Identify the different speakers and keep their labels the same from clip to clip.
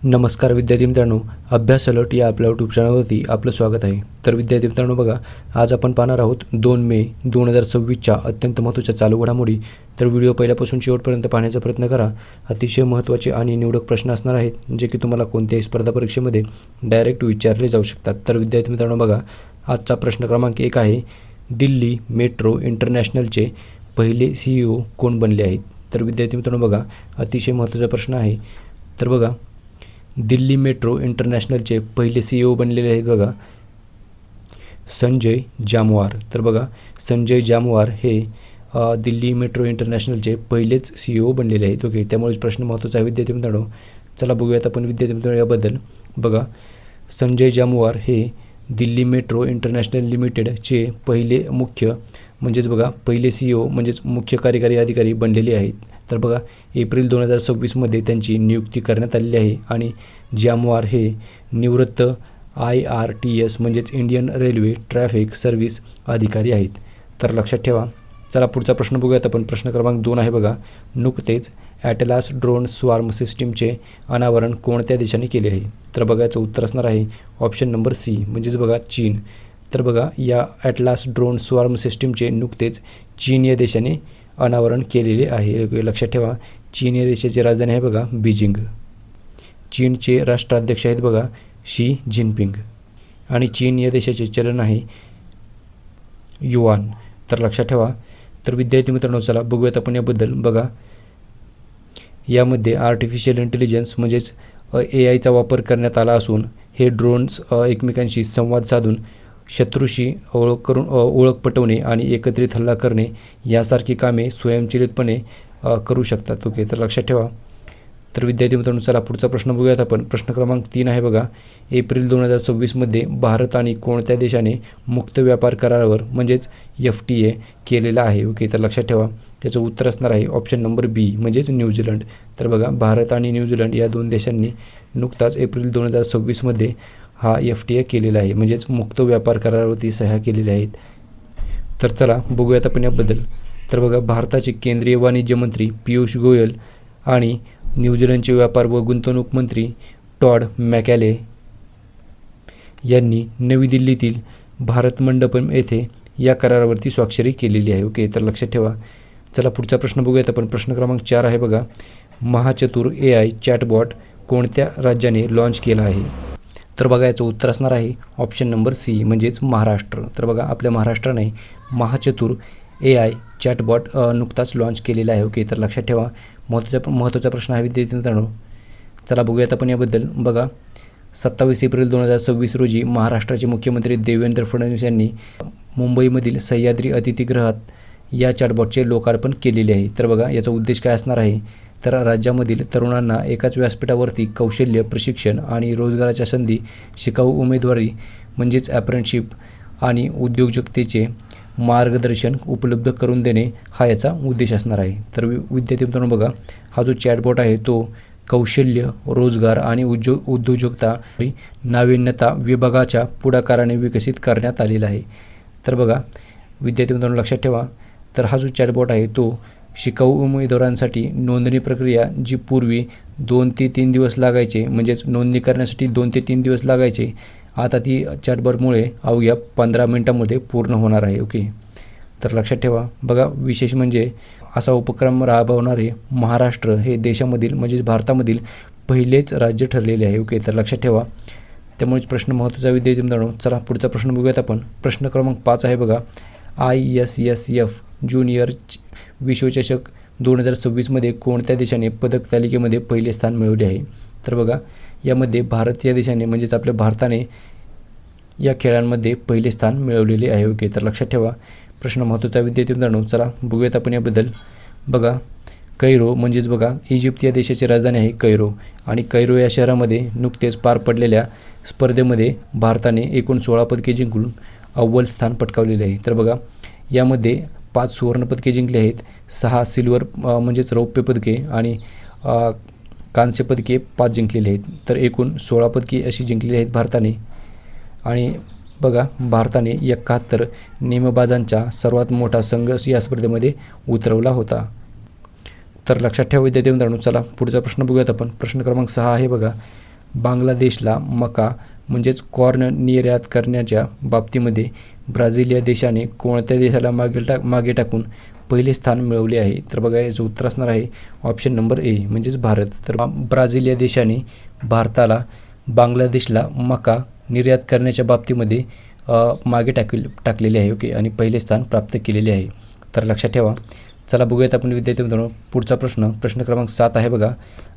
Speaker 1: नमस्कार विद्यार्थी मित्रांनो, अभ्यास अलर्ट या आपल्या यूट्यूब चॅनलवरती आपलं स्वागत आहे. तर विद्यार्थी मित्रांनो बघा, आज आपण पाहणार आहोत 2 मे 2026च्या अत्यंत महत्त्वाच्या चालू घडामोडी. तर व्हिडिओ पहिल्यापासून शेवटपर्यंत पाहण्याचा प्रयत्न करा. अतिशय महत्त्वाचे आणि निवडक प्रश्न असणार आहेत, जे की तुम्हाला कोणत्याही स्पर्धा परीक्षेमध्ये डायरेक्ट विचारले जाऊ शकतात. तर विद्यार्थी मित्रांनो बघा, आजचा प्रश्न क्रमांक 1 आहे, दिल्ली मेट्रो इंटरनॅशनलचे पहिले CEO कोण बनले आहेत? तर विद्यार्थी मित्रांनो बघा, अतिशय महत्त्वाचा प्रश्न आहे. तर बघा, दिल्ली मेट्रो इंटरनॅशनलचे पहिले CEO बनलेले आहेत बघा, संजय जामवार. तर बघा, संजय जामवार हे दिल्ली मेट्रो इंटरनॅशनलचे पहिलेच CEO बनलेले आहेत. ओके, त्यामुळेच प्रश्न महत्त्वाचा आहे विद्यार्थी मित्रांनो. चला बघूयात आपण विद्यार्थी मित्रांनो याबद्दल. बघा, संजय जामवार हे दिल्ली मेट्रो इंटरनॅशनल लिमिटेडचे पहिले मुख्य म्हणजेच बघा पहिले CEO म्हणजेच मुख्य कार्यकारी अधिकारी बनलेले आहेत. तर बघा, एप्रिल 2026मध्ये त्यांची नियुक्ती करण्यात आलेली आहे आणि जामवार हे निवृत्त IRTS म्हणजेच इंडियन रेल्वे ट्रॅफिक सर्व्हिस अधिकारी आहेत. तर लक्षात ठेवा. चला पुढचा प्रश्न बघूयात आपण. प्रश्न क्रमांक 2 आहे बघा, नुकतेच ॲटलास ड्रोन स्वार्म सिस्टीमचे अनावरण कोणत्या देशाने केले आहे? तर बघा, याचं उत्तर असणार आहे ऑप्शन नंबर C म्हणजेच बघा चीन. तर बघा, या ॲटलास ड्रोन स्वार्म सिस्टीमचे नुकतेच चीन या देशाने अनावरण केलेले आहे. लक्षात ठेवा, चीन या देशाची राजधानी आहे बघा बीजिंग. चीनचे राष्ट्राध्यक्ष आहेत बघा शी जिनपिंग आणि चीन या देशाचे चलन आहे युआन. तर लक्षात ठेवा. तर विद्यार्थी मित्रांनो चला बघूयात आपण याबद्दल. बघा, यामध्ये आर्टिफिशियल इंटेलिजन्स म्हणजेच AIचा वापर करण्यात आला असून हे ड्रोन्स एकमेकांशी संवाद साधून शत्रूशी ओळख पटवणे आणि एकत्रित हल्ला करणे यासारखी कामे स्वयंचलितपणे करू शकतात. ओके, तर लक्षात ठेवा. तर विद्यार्थी मित्रांनो चला पुढचा प्रश्न बघूयात आपण. प्रश्न क्रमांक 3 आहे बघा, एप्रिल 2026मध्ये भारत आणि कोणत्या देशाने मुक्त व्यापार करारावर म्हणजेच FTA केलेला आहे? ओके, तर लक्षात ठेवा. याचं उत्तर असणार आहे ऑप्शन नंबर B म्हणजेच न्यूझीलंड. तर बघा, भारत आणि न्यूझीलंड या 2 देशांनी नुकताच एप्रिल 2026मध्ये हा FTA केलेला आहे म्हणजेच मुक्त व्यापार करारावरती सह्या केलेल्या आहेत. तर चला बघूयात आपण याबद्दल. तर बघा, भारताचे केंद्रीय वाणिज्य मंत्री पियुष गोयल आणि न्यूझीलंडचे व्यापार व गुंतवणूक मंत्री टॉड मॅकॅले यांनी नवी दिल्लीतील भारत मंडपम येथे या करारावरती स्वाक्षरी केलेली आहे. ओके, तर लक्षात ठेवा. चला पुढचा प्रश्न बघूयात आपण. प्रश्न क्रमांक 4 आहे बघा, महाचतुर AI चॅटबॉट कोणत्या राज्याने लॉन्च केला आहे? तर बघा, याचं उत्तर असणार आहे ऑप्शन नंबर C म्हणजेच महाराष्ट्र. तर बघा, आपल्या महाराष्ट्राने महाचतुर AI चॅटबॉट नुकताच लॉन्च केलेला आहे. ओके, तर लक्षात ठेवा. महत्त्वाचा प्रश्न आहे विद्यार्थी मित्रांनो. चला बघूयात आपण याबद्दल. बघा, 27 एप्रिल 2026 रोजी महाराष्ट्राचे मुख्यमंत्री देवेंद्र फडणवीस यांनी मुंबईमधील सह्याद्री अतिथीगृहात या चॅटबॉटचे लोकार्पण केलेले आहे. तर बघा, याचा उद्देश काय असणार आहे? तर राज्यामधील तरुणांना एकाच व्यासपीठावरती कौशल्य प्रशिक्षण आणि रोजगाराच्या संधी, शिकाऊ उमेदवारी म्हणजेच अप्रेंटिसशिप आणि उद्योजकतेचे मार्गदर्शन उपलब्ध करून देणे हा याचा उद्देश असणार आहे. तर विद्यार्थी मित्रांनो बघा, हा जो चॅटबॉट आहे तो कौशल्य, रोजगार आणि उद्योजकता नाविन्यता विभागाच्या पुढाकाराने विकसित करण्यात आलेला आहे. तर बघा विद्यार्थी मित्रांनो लक्षात ठेवा. तर हा जो चॅटबॉट आहे तो शिकाऊ उमेदवारांसाठी नोंदणी प्रक्रिया जी पूर्वी 2 ते 3 दिवस लागायचे म्हणजेच नोंदणी करण्यासाठी 2 ते 3 दिवस लागायचे, आता ती चॅटबॉटमुळे अवघ्या 15 मिनिटांमध्ये पूर्ण होणार आहे. ओके, तर लक्षात ठेवा. बघा, विशेष म्हणजे असा उपक्रम राबवणारे महाराष्ट्र हे देशामधील म्हणजेच भारतामधील पहिलेच राज्य ठरलेले आहे. ओके, तर लक्षात ठेवा. त्यामुळेच प्रश्न महत्त्वाचा विद्यार्थी मित्रांनो. चला पुढचा प्रश्न बघूयात आपण. प्रश्न क्रमांक 5 आहे बघा, ISSF ज्युनियर विश्वचषक 2026मध्ये कोणत्या देशाने पदक तालिकेमध्ये पहिले स्थान मिळवले आहे? तर बघा, यामध्ये भारत या देशाने म्हणजेच आपल्या भारताने या खेळांमध्ये पहिले स्थान मिळवलेले आहे. ओके, तर लक्षात ठेवा. प्रश्न महत्त्वाचा विद्यार्थी मित्रांनो. चला बघूयात आपण याबद्दल. बघा, कैरो म्हणजेच बघा इजिप्त या देशाची राजधानी आहे कैरो आणि कैरो या शहरामध्ये नुकतेच पार पडलेल्या स्पर्धेमध्ये भारताने एकूण 16 पदके जिंकून अव्वल स्थान पटकावलेले आहे. तर बघा, यामध्ये 5 सुवर्णपदके जिंकले आहेत, 6 सिल्वर म्हणजेच रौप्य पदके आणि कांस्य पदके 5 जिंकलेले आहेत. तर एकूण 16 पदके अशी जिंकलेली आहेत भारताने. आणि बघा, भारताने 71 नेमबाजांचा सर्वात मोठा संघ या स्पर्धेमध्ये उतरवला होता. तर लक्षात ठेवा विद्यार्थी मित्रांनो. चला पुढचा प्रश्न बघूयात आपण. प्रश्न क्रमांक 6 आहे बघा, बांगलादेशला मका म्हणजेच कॉर्न निर्यात करण्याच्या बाबतीमध्ये ब्राझील या देशाने कोणत्या देशाला मागे टाकून पहिले स्थान मिळवले आहे? तर बघा याचं उत्तर असणार आहे ऑप्शन नंबर ए म्हणजेच भारत. तर ब्राझील या देशाने भारताला बांगलादेशला मका निर्यात करण्याच्या बाबतीमध्ये मागे टाकलेले आहे. ओके, आणि पहिले स्थान प्राप्त केलेले आहे. तर लक्षात ठेवा. चला बघूयात आपण विद्यार्थी मित्रांनो पुढचा प्रश्न क्रमांक 7 आहे बघा.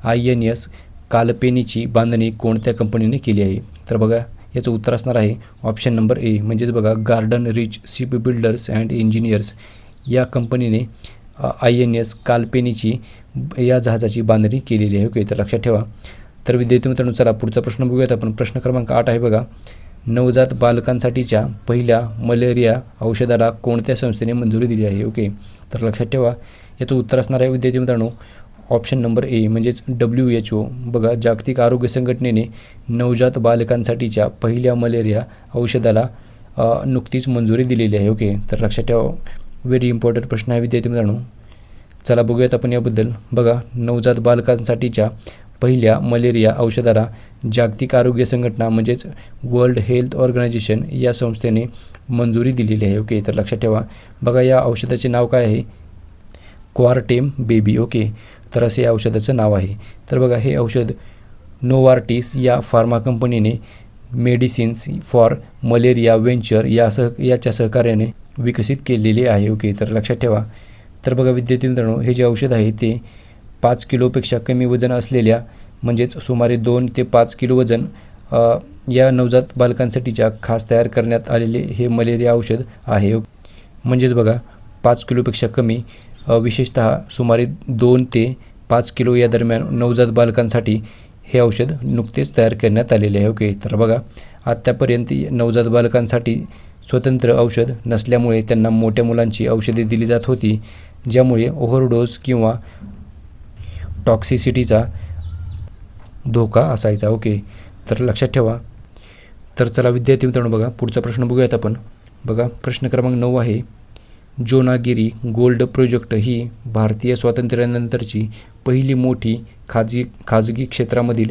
Speaker 1: INS कालपेनीची बांधणी कोणत्या कंपनीने केली आहे? तर बघा याचं उत्तर असणार आहे ऑप्शन नंबर ए म्हणजेच बघा garden rich ship builders and engineers या कंपनीने INS कालपेनीची या जहाजाची बांधणी केलेली आहे. ओके, तर लक्षात ठेवा. तर विद्यार्थी मित्रांनो चला पुढचा प्रश्न बघूयात आपण. प्रश्न क्रमांक 8 आहे बघा. नवजात बालकांसाठीच्या पहिल्या मलेरिया औषधाला कोणत्या संस्थेने मंजुरी दिली आहे? ओके, तर लक्षात ठेवा. याचं उत्तर असणार आहे विद्यार्थी मित्रांनो ऑप्शन नंबर ए म्हणजेच WHO. बघा जागतिक आरोग्य संघटनेने नवजात बालकांसाठीच्या पहिल्या मलेरिया औषधाला नुकतीच मंजुरी दिलेली आहे. ओके, तर लक्षात ठेवा. व्हेरी इम्पॉर्टंट प्रश्न आहे विद्यार्थी मित्रांनो. चला बघूयात आपण याबद्दल. बघा नवजात बालकांसाठीच्या पहिल्या मलेरिया औषधाला जागतिक आरोग्य संघटना म्हणजेच वर्ल्ड हेल्थ ऑर्गनायझेशन या संस्थेने मंजुरी दिलेली आहे. ओके, तर लक्षात ठेवा. बघा या औषधाचे नाव काय आहे? क्वारटेम बेबी. ओके, तर असे या औषधाचं नाव आहे. तर बघा हे औषध नोवार्टिस या फार्मा कंपनीने मेडिसिन्स फॉर मलेरिया वेंचर याच्या सहकार्याने विकसित केलेले आहे. ओके, तर लक्षात ठेवा. तर बघा विद्यार्थी मित्रांनो हे जे औषध आहे ते 5 किलोपेक्षा कमी वजन असलेल्या म्हणजेच सुमारे 2 ते 5 किलो वजन या नवजात बालकांसाठीच्या खास तयार करण्यात आलेले हे मलेरिया औषध आहे. म्हणजेच बघा 5 किलोपेक्षा कमी विशेषतः सुमारे 2 ते 5 किलो या दरम्यान नवजात बालकांसाठी हे औषध नुकतेच तयार करण्यात आलेले आहे. ओके, तर बघा आत्तापर्यंत नवजात बालकांसाठी स्वतंत्र औषध नसल्यामुळे त्यांना मोठ्या मुलांची औषधे दिली जात होती ज्यामुळे ओव्हरडोस किंवा टॉक्सिसिटीचा धोका असायचा. ओके, तर लक्षात ठेवा. तर चला विद्यार्थी मित्रांनो बघा पुढचा प्रश्न बघूयात आपण. बघा प्रश्न क्रमांक 9 आहे. जोनागिरी गोल्ड प्रोजेक्ट ही भारतीय स्वातंत्र्यानंतरची पहिली मोठी खाजगी क्षेत्रामधील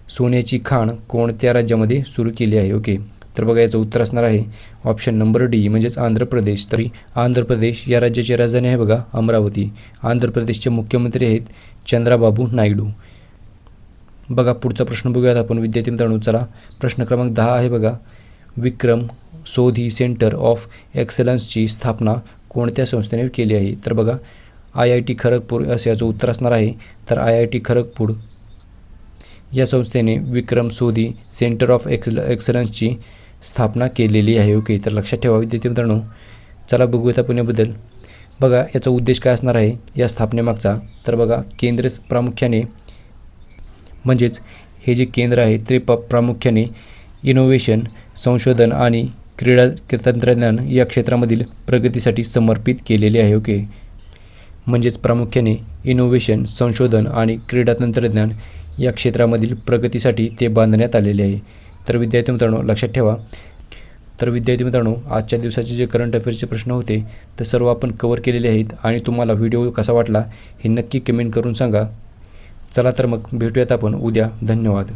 Speaker 1: सोन्याची खाण कोणत्या राज्यामध्ये सुरू केली आहे? ओके, तर बघा याचं उत्तर असणार आहे ऑप्शन नंबर डी म्हणजेच आंध्र प्रदेश. तरी आंध्र प्रदेश या राज्याची राजधानी आहे बघा अमरावती. आंध्र प्रदेशचे मुख्यमंत्री आहेत चंद्राबाबू नायडू. बघा पुढचा प्रश्न बघूयात आपण विद्यार्थी मित्रांनो. चला प्रश्न क्रमांक 10 आहे बघा. विक्रम सोधी सेंटर ऑफ एक्सलन्सची स्थापना कोणत्या संस्थेने केली आहे? तर बघा IIT खरगपूर असं याचं उत्तर असणार आहे. तर IIT खरगपूर या संस्थेने विक्रम सोधी सेंटर ऑफ एक्सलन्सची स्थापना केलेली आहे. ओके, तर लक्षात ठेवा विद्यार्थी मित्रांनो. चला बघूयात आपण याबद्दल. बघा याचा उद्देश काय असणार आहे या स्थापनेमागचा? तर बघा केंद्र प्रामुख्याने म्हणजेच हे जे केंद्र आहे ते प्रामुख्याने इनोव्हेशन संशोधन आणि क्रीडा तंत्रज्ञान या क्षेत्रामधील प्रगतीसाठी समर्पित केलेले आहे. ओके, म्हणजेच प्रामुख्याने इनोव्हेशन संशोधन आणि क्रीडा तंत्रज्ञान या क्षेत्रामधील प्रगतीसाठी ते बांधण्यात आलेले आहे. तर विद्यार्थी मित्रांनो लक्षात ठेवा. तर विद्यार्थी मित्रांनो आजच्या दिवसाचे जे करंट अफेअर्सचे प्रश्न होते ते सर्व आपण कवर केलेले आहेत आणि तुम्हाला व्हिडिओ कसा वाटला हे नक्की कमेंट करून सांगा. चला तर मग भेटूयात आपण उद्या. धन्यवाद.